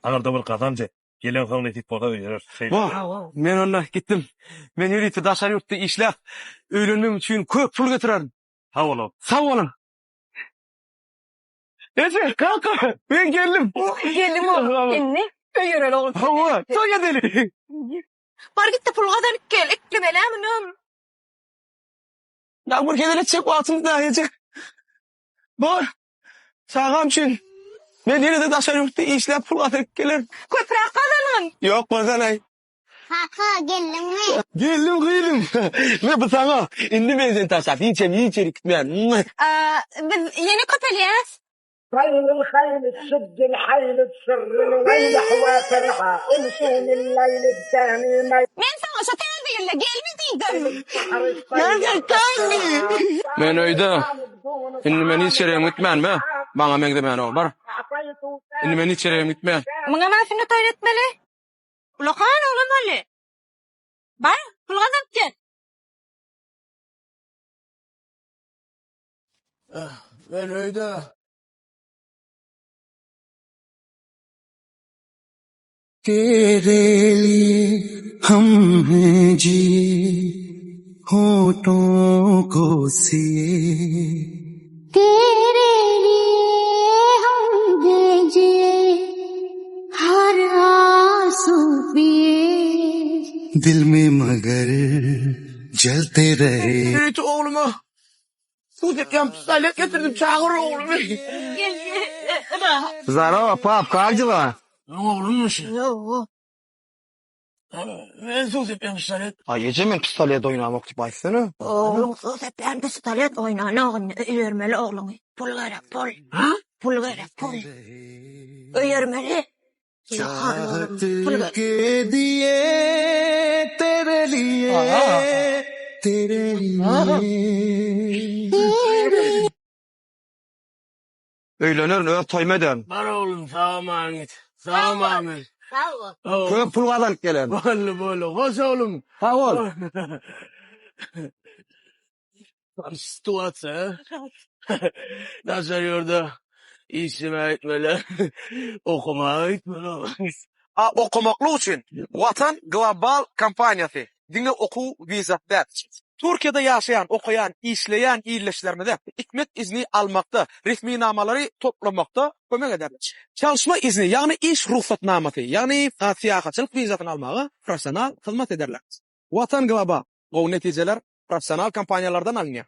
Aňarda bir gazanjy gelen soň netik bolsa öýerer. Men onda gittim. Men ýürüýti daşary ýurtda işläp, öýlenmem üçin köp pul getirerim. Ha bolap. Sag bolun. Ece, kanka, ben geldim. Geldim oğlum. Inni öýerer oğlum. Hava, çok edeli. Bar git de pul gazanyp gel. Eklemeläminim. Ya bu kedele çek altında Ece. Bar. Sağam için. Ben yine de daşary ýurtda işläp pul getirerim gelir. Köprak kazanın. Yok bazanay. Kaka geldim mi? Geldim kıydım. Ve bu sana. Indi ben seni taşak. Yiyeceğim gitmeyen. Biz yeni köpeliyiz. خيل الخيل تشد الحيل تسر الويل حوافرها انسان الليل الثاني ما Men sana şu tezgirle gelmediydim. Gerçekten mi? Ben öyle. Şimdi beni içeriye gitmeyen mi? Bana mengdemeyen ol. Bar. Şimdi beni içeriye gitmeyen. Mına masını tayretmeli. Ulakan oğlum öyle. Bar, pul kazanıp gel. Ben öyle. तेरे लिए हम हैं जी होठों को सिए तेरे लिए हम भेजिए हर आंसू पिए दिल में मगर जलते रहे Evet oğluma. Bu dedim salet getirdim çağır oğlumu. Zara pap kalcıla. Oğlummuş. Yok. Ben söz yapayım salet. Ay yecemin pistoleye oynamak gibi aysana. Oğlum sus hep ben pistolet oynanağın öýermeli oğlum. Pul gerek pul. Ha? Pul gerek pul. Öýermeli. Ulakan oğlum pul gerek. के दिए तेरे लिए तेरे लिए Öğlenir öyle toymadan. Bar oğlum sağ git. Sağ git. Sağ ol. Köp pul kazanıp gelen. Böyle. Hoş oğlum. Ha ol. Situatsiya. Daşary ýurda işime etmeli. Okuma etmeli. Okumaklı için Vatan Global Kampanyası dinle oku vizatlar. Türkiye'de yaşayan, okuyan, işleyen iyileştirmede hikmet izni almakta, resmi namaları toplamakta kömek eder. Çalışma izni yani iş ruhsatnaması yani siyahatçılık vizatını almağa profesyonel hizmet ederler. Vatan Global bu neticeler profesyonel kampanyalardan alınıyor.